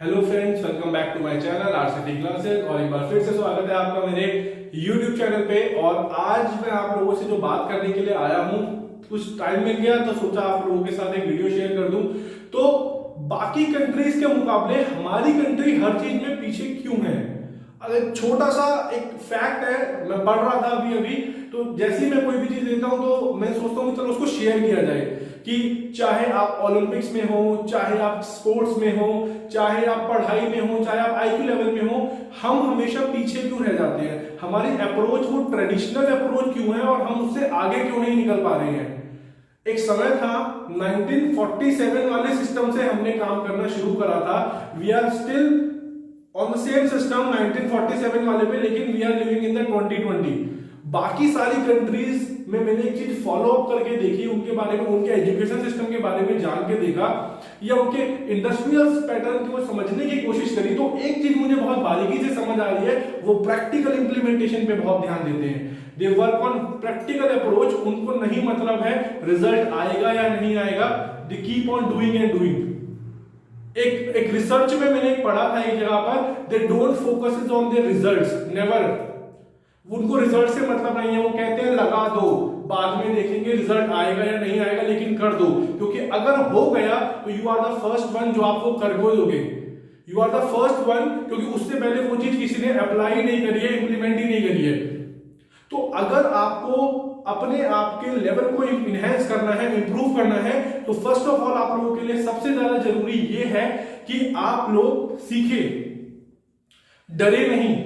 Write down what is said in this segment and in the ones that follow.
Hello friends, welcome back to my channel RCT classes. और एक बार फिर से स्वागत है आपका मेरे यूट्यूब चैनल पे। और आज मैं आप लोगों से जो बात करने के लिए आया हूँ, कुछ टाइम मिल गया तो सोचा आप लोगों के साथ एक वीडियो शेयर कर दूं। तो बाकी कंट्रीज के मुकाबले हमारी कंट्री हर चीज में पीछे क्यों है? अगर छोटा सा एक फैक्ट है, मैं पढ़ रहा था अभी तो जैसे ही मैं कोई भी चीज लेता हूं तो मैं सोचता हूँ चलो उसको शेयर किया जाए। कि चाहे आप ओलंपिक्स में हो, चाहे आप स्पोर्ट्स में हो, चाहे आप पढ़ाई में हो, चाहे आप आईक्यू लेवल में हो, हम हमेशा पीछे क्यों रह जाते हैं? हमारी अप्रोच वो ट्रेडिशनल अप्रोच क्यों है और हम उससे आगे क्यों नहीं निकल पा रहे हैं? एक समय था 1947 वाले सिस्टम से हमने काम करना शुरू करा था। We are still on the same system 1947 वाले पे, लेकिन we are living in the 2020। बाकी सारी कंट्रीज में मैंने एक चीज फॉलो अप करके देखी, उनके बारे में, उनके एजुकेशन सिस्टम के बारे में जान के देखा या उनके इंडस्ट्रियल पैटर्न को समझने की कोशिश करी। तो एक चीज मुझे बहुत बारीकी से समझ आ रही है, वो प्रैक्टिकल इंप्लीमेंटेशन पे बहुत ध्यान देते हैं। They work on practical approach. उनको नहीं मतलब है रिजल्ट आएगा या नहीं आएगा, they keep on doing and doing. एक रिसर्च में मैंने पढ़ा था एक जगह पर, they don't focus on their results, never. उनको रिजल्ट से मतलब नहीं है, वो कहते हैं लगा दो, बाद में देखेंगे रिजल्ट आएगा या नहीं आएगा, लेकिन कर दो। क्योंकि अगर हो गया तो you are the first one जो आपको कर दोगे। You are the first one, क्योंकि उससे पहले वो चीज किसी ने अप्लाई नहीं करी है, इंप्लीमेंट ही नहीं करी है। तो अगर आपको अपने आप के लेवल को इनहेंस करना है, इंप्रूव करना है, तो फर्स्ट ऑफ ऑल आप लोगों के लिए सबसे ज्यादा जरूरी ये है कि आप लोग सीखे, डरे नहीं।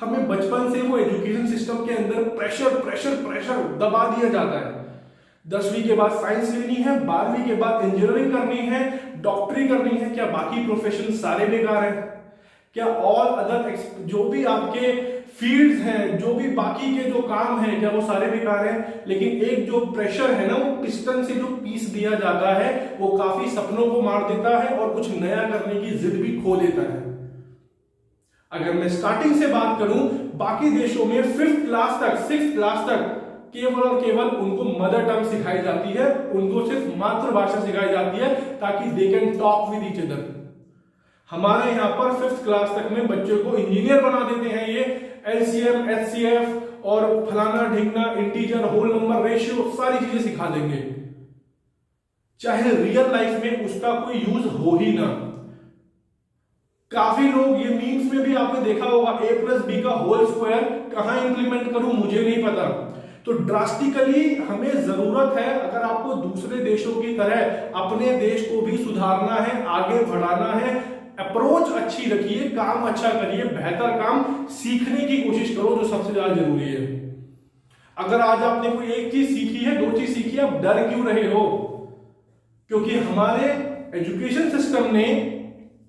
हमें बचपन से वो एजुकेशन सिस्टम के अंदर प्रेशर प्रेशर प्रेशर दबा दिया जाता है। 10वीं के बाद साइंस लेनी है, 12वीं के बाद इंजीनियरिंग करनी है, डॉक्टरी करनी है। क्या बाकी प्रोफेशन सारे बेकार हैं? क्या और अदर जो भी आपके फील्ड्स हैं, जो भी बाकी के जो काम हैं, क्या वो सारे बेकार हैं? लेकिन एक जो प्रेशर है ना, वो पिस्टन से जो पीस दिया जाता है, वो काफी सपनों को मार देता है और कुछ नया करने की जिद भी खो देता है। अगर मैं स्टार्टिंग से बात करूं, बाकी देशों में 5th क्लास तक, 6th क्लास तक केवल और केवल उनको मदर टंग सिखाई जाती है, उनको सिर्फ मातृभाषा सिखाई जाती है ताकि they can talk with each other. हमारे यहाँ पर 5th क्लास तक में बच्चों को इंजीनियर बना देते हैं। ये एलसीएम, एचसीएफ और फलाना ढिंगना, इंटीजर, होल नंबर, रेशियो, सारी चीजें सिखा देंगे, चाहे रियल लाइफ में उसका कोई यूज हो ही ना। काफी लोग ये मीम्स में भी आपने देखा होगा, a+b का होल स्क्वायर कहां इंप्लीमेंट करूं मुझे नहीं पता। तो ड्रास्टिकली हमें जरूरत है, अगर आपको दूसरे देशों की तरह अपने देश को भी सुधारना है, आगे बढ़ाना है, अप्रोच अच्छी रखिए, काम अच्छा करिए, बेहतर काम सीखने की कोशिश करो, जो सबसे ज्यादा जरूरी है। अगर आज आपने कोई एक चीज सीखी है, 2 चीज सीखी है, आप डर क्यों रहे हो? क्योंकि हमारे एजुकेशन सिस्टम ने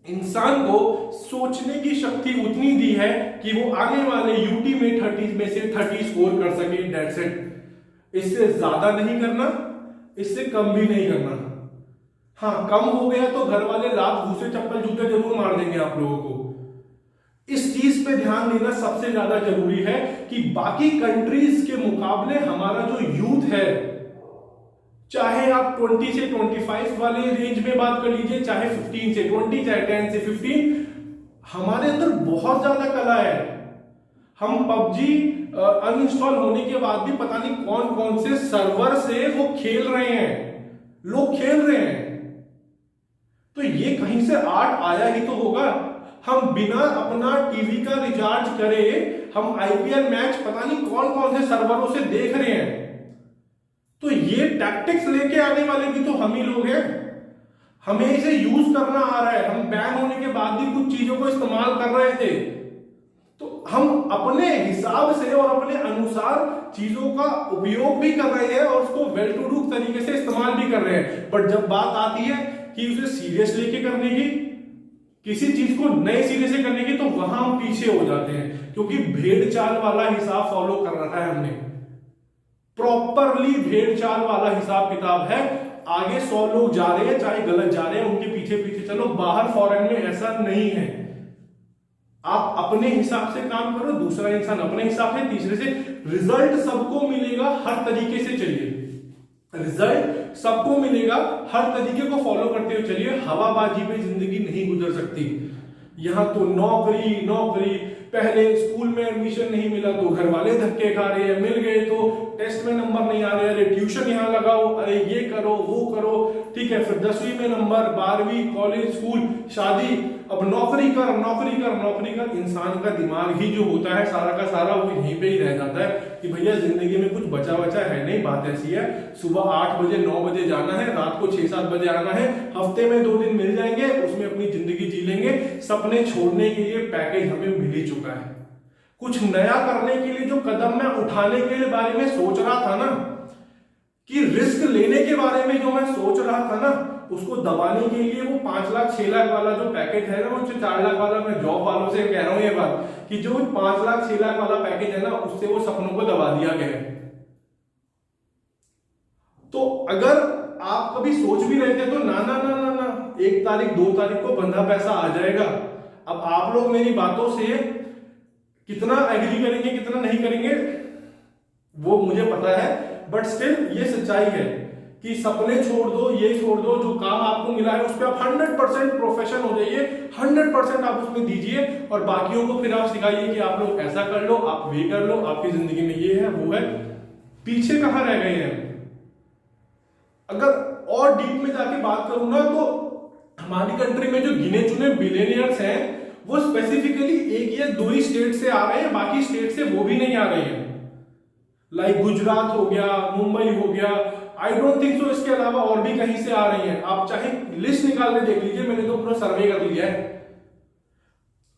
इंसान को सोचने की शक्ति उतनी दी है कि वो आने वाले यूटी में 30 में से 30 स्कोर कर सके, दैट्स इट। इससे ज्यादा नहीं करना, इससे कम भी नहीं करना। हाँ, कम हो गया तो घर वाले लात, घूसे, चप्पल, जूते जरूर मार देंगे आप लोगों को। इस चीज पे ध्यान देना सबसे ज्यादा जरूरी है कि बाकी कंट्रीज के मुकाबले हमारा जो यूथ है, चाहे आप 20 से 25 वाले रेंज में बात कर लीजिए, चाहे 15 से 20, चाहे 10 से 15, हमारे अंदर बहुत ज्यादा कला है। हम पबजी अनइंस्टॉल होने के बाद भी पता नहीं कौन कौन से सर्वर से वो खेल रहे हैं, लोग खेल रहे हैं। तो ये कहीं से आर्ट आया ही तो होगा। हम बिना अपना टीवी का रिचार्ज करे हम आईपीएल मैच पता नहीं कौन कौन से सर्वरों से देख रहे हैं। तो ये टैक्टिक्स लेके आने वाले भी तो हम ही लोग हैं। हमें इसे यूज करना आ रहा है, हम बैन होने के बाद भी कुछ चीजों को इस्तेमाल कर रहे थे। तो हम अपने हिसाब से और अपने अनुसार चीजों का उपयोग भी कर रहे हैं और उसको वेल टू डू तरीके से इस्तेमाल भी कर रहे हैं। बट जब बात आती है कि उसे सीरियस लेके करने की, किसी चीज को नए सिरे से करने की, तो वहां हम पीछे हो जाते हैं, क्योंकि भेड़ चाल वाला हिसाब फॉलो कर रखा है हमने। प्रॉपरली भेड़ चाल वाला हिसाब किताब है। आगे 100 लोग जा रहे हैं, चाहे गलत जा रहे हैं, उनके पीछे पीछे चलो। बाहर फॉरेन में ऐसा नहीं है। आप अपने हिसाब से काम करो, दूसरा इंसान अपने हिसाब से, तीसरे से। रिजल्ट सबको मिलेगा, हर तरीके से चलिए। रिजल्ट सबको मिलेगा, हर तरीके को फॉलो करते हुए चलिए। हवाबाजी पे जिंदगी नहीं गुजर सकती। यहाँ तो नौकरी नौकरी, पहले स्कूल में एडमिशन नहीं मिला तो घर वाले धक्के खा रहे हैं, मिल गए तो टेस्ट में नंबर नहीं आ रहे, अरे ट्यूशन यहाँ लगाओ, अरे ये करो वो करो, ठीक है, फिर 10वीं में नंबर, 12वीं, कॉलेज, स्कूल, शादी, अब नौकरी कर नौकरी कर नौकरी कर। इंसान का दिमाग ही जो होता है सारा का सारा वो यहीं पे ही रह जाता है कि भैया जिंदगी में कुछ बचा बचा है नहीं। बात ऐसी है, सुबह 8 बजे 9 बजे जाना है, रात को 6-7 बजे आना है, हफ्ते में 2 दिन मिल जाएंगे, उसमें अपनी जिंदगी जी लेंगे। सपने छोड़ने के लिए पैकेज हमें मिल ही चुका है। कुछ नया करने के लिए जो कदम मैं उठाने के बारे में सोच रहा था ना, कि रिस्क लेने के बारे में जो मैं सोच रहा था ना, उसको दबाने के लिए वो 5 लाख 6 लाख वाला जो पैकेज है ना, वो 4 लाख वाला, मैं जॉब वालों से कह रहा हूं ये बात, कि जो 5 लाख 6 लाख वाला पैकेज है ना, उससे वो सपनों को दबा दिया गया है। तो अगर आप कभी सोच भी रहे थे तो ना ना ना ना ना 1 तारीख 2 तारीख को बंधा पैसा आ जाएगा। अब आप लोग मेरी बातों से कितना एग्री करेंगे कितना नहीं करेंगे वो मुझे पता है, बट स्टिल ये सच्चाई है कि सपने छोड़ दो, ये छोड़ दो, जो काम आपको मिला है उस पर आप 100% प्रोफेशन हो जाइए, 100% आप उसमें दीजिए, और बाकियों को फिर आप सिखाइए कि आप लोग ऐसा कर लो, आप वे कर लो, आपकी जिंदगी में ये है वो है। पीछे कहां रह गए हैं? अगर और डीप में जाके बात करूं ना, तो हमारी कंट्री में जो गिने चुने बिलियनियर्स हैं वो स्पेसिफिकली 1 या 2 ही स्टेट से आ रहे हैं, बाकी स्टेट से वो भी नहीं आ रहे हैं। लाइक गुजरात हो गया, मुंबई हो गया, आई डोंट थिंक सो इसके अलावा और भी कहीं से आ रही हैं। आप चाहे लिस्ट निकाल के देख लीजिए, मैंने तो पूरा सर्वे कर लिया है।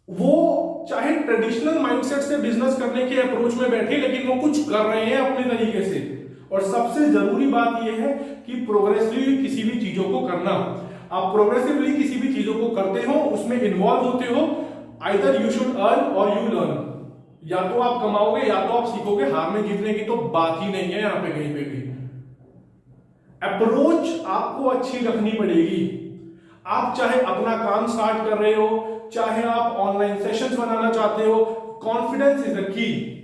वो चाहे ट्रेडिशनल माइंडसेट से बिजनेस करने के अप्रोच में बैठे, लेकिन वो कुछ कर रहे हैं अपने तरीके से। और सबसे जरूरी बात यह है कि प्रोग्रेसिवली किसी भी चीजों को करना। आप प्रोग्रेसिवली किसी भी चीजों को करते हो, उसमें इन्वॉल्व होते हो, आइदर यू शुड अर्न और यू लर्न। या तो आप कमाओगे या तो आप सीखोगे, हारने जीतने की तो बात ही नहीं है यहां पे कहीं पे भी। अप्रोच आपको अच्छी रखनी पड़ेगी। आप चाहे अपना काम स्टार्ट कर रहे हो, चाहे आप ऑनलाइन सेशंस बनाना चाहते हो, कॉन्फिडेंस इज द की।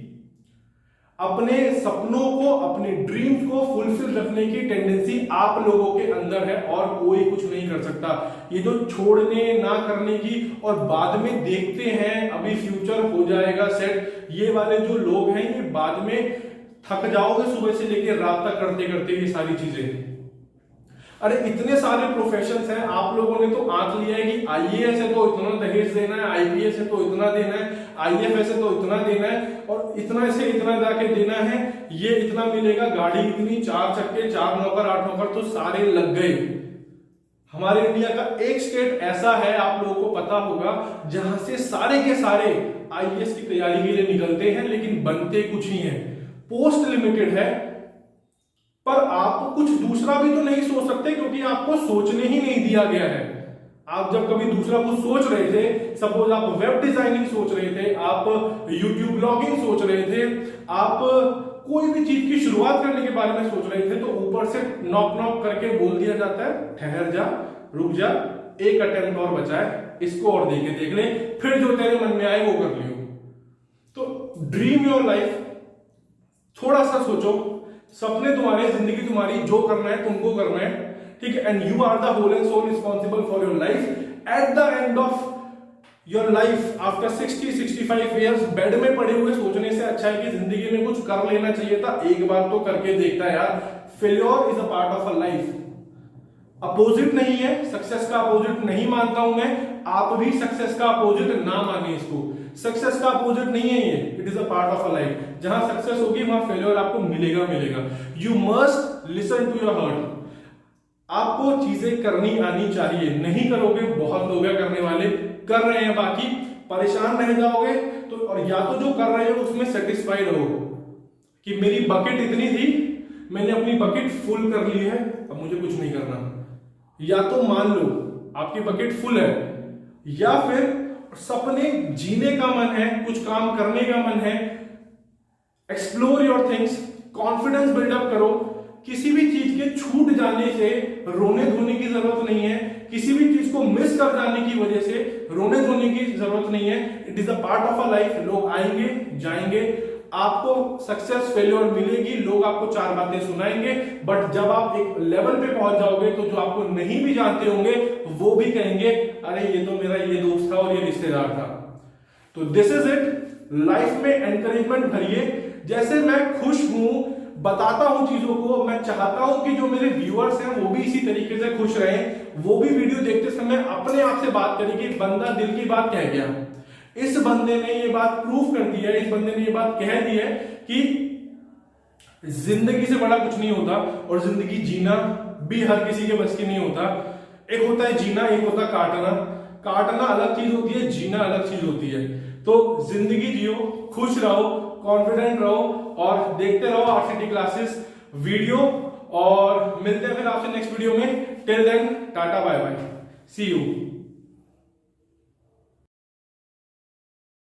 अपने सपनों को, अपने ड्रीम्स को फुलफिल रखने की टेंडेंसी आप लोगों के अंदर है और कोई कुछ नहीं कर सकता। ये जो छोड़ने ना करने की और बाद में देखते हैं अभी फ्यूचर हो जाएगा सेट, ये वाले जो लोग हैं ये बाद में थक जाओगे सुबह से लेकर रात तक करते करते ये सारी चीजें। अरे इतने सारे प्रोफेशंस हैं, आप लोगों ने तो आंक लिया है कि आईएएस है तो इतना दहेज देना है, आईपीएस है तो इतना देना है, आईएफएस है तो इतना देना है, और इतना से इतना जाके देना है, ये इतना मिलेगा, गाड़ी इतनी, 4 चक्के, 4 नौकर 8 नौकर तो सारे लग गए। हमारे इंडिया का एक स्टेट ऐसा है, आप लोगों को पता होगा, जहां से सारे के सारे आईएएस की तैयारी के लिए निकलते हैं, लेकिन बनते कुछ ही हैं। पोस्ट लिमिटेड है, पर आप कुछ दूसरा भी तो नहीं सोच सकते क्योंकि आपको सोचने ही नहीं दिया गया है। आप जब कभी दूसरा कुछ सोच रहे थे, सपोज आप वेब डिजाइनिंग सोच रहे थे, आप यूट्यूब ब्लॉगिंग सोच रहे थे, आप कोई भी चीज की शुरुआत करने के बारे में सोच रहे थे, तो ऊपर से नॉक नॉक करके बोल दिया जाता है, ठहर जा, रुक जा, एक अटेम्प्ट और बचा है, इसको और देख ले, फिर जो तेरे मन में आए वो कर लियो। तो ड्रीम योर लाइफ, थोड़ा सा सोचो, सपने तुम्हारे, जिंदगी तुम्हारी, जो करना है तुमको करना है, ठीक है, and you are the whole and sole responsible for your life. At the end of your life after 60-65 years bed में पड़े हुए सोचने से अच्छा है कि जिंदगी में कुछ कर लेना चाहिए था, एक बार तो करके देखता है यार। Failure is a part of a life, opposite नहीं है, सक्सेस का अपोजिट नहीं मानता हूं मैं, आप भी सक्सेस का अपोजिट ना माने इसको। सक्सेस का अपोजिट नहीं है ये, it is a part of a life. जहां सक्सेस होगी वहां फेल्योर आपको मिलेगा मिलेगा। You must listen to your heart. आपको चीजें करनी आनी चाहिए, नहीं करोगे, बहुत लोग हैं करने वाले, कर रहे हैं, बाकी परेशान रह जाओगे। तो और या तो जो कर रहे हो उसमें सेटिस्फाइड हो कि मेरी बकेट इतनी थी, मैंने अपनी बकेट फुल कर ली है, अब मुझे कुछ नहीं करना। या तो मान लो आपकी बकेट फुल है, या फिर सपने जीने का मन है, कुछ काम करने का मन है, explore your things, confidence build up करो। किसी भी चीज के छूट जाने से रोने धोने की जरूरत नहीं है, किसी भी चीज को मिस कर जाने की वजह से रोने धोने की जरूरत नहीं है। It is a part of a life. लोग आएंगे जाएंगे, आपको सक्सेस फेल्योर मिलेगी, लोग आपको 4 बातें सुनाएंगे, बट जब आप एक लेवल पे पहुंच जाओगे तो जो आपको नहीं भी जानते होंगे वो भी कहेंगे अरे ये तो मेरा ये दोस्त था और ये रिश्तेदार था। तो दिस इज इट। लाइफ में एनकरेजमेंट भरिए। जैसे मैं खुश हूं, बताता हूं चीजों को, मैं चाहता हूं कि जो मेरे व्यूअर्स हैं वो भी इसी तरीके से खुश रहें, वो भी वीडियो देखते समय अपने आप से बात करें कि बंदा दिल की बात कह गया, इस बंदे ने ये बात प्रूव कर दी है, इस बंदे ने ये बात कह दी है कि जिंदगी से बड़ा कुछ नहीं होता और जिंदगी जीना भी हर किसी के बस की नहीं होता। एक होता है जीना, एक होता है काटना। काटना अलग चीज होती है, जीना अलग चीज होती है। तो जिंदगी जियो, खुश रहो, कॉन्फिडेंट रहो और देखते रहो आरसीटी क्लासेस वीडियो। और मिलते हैं फिर आपसे नेक्स्ट वीडियो में। Till then tata bye bye, see you.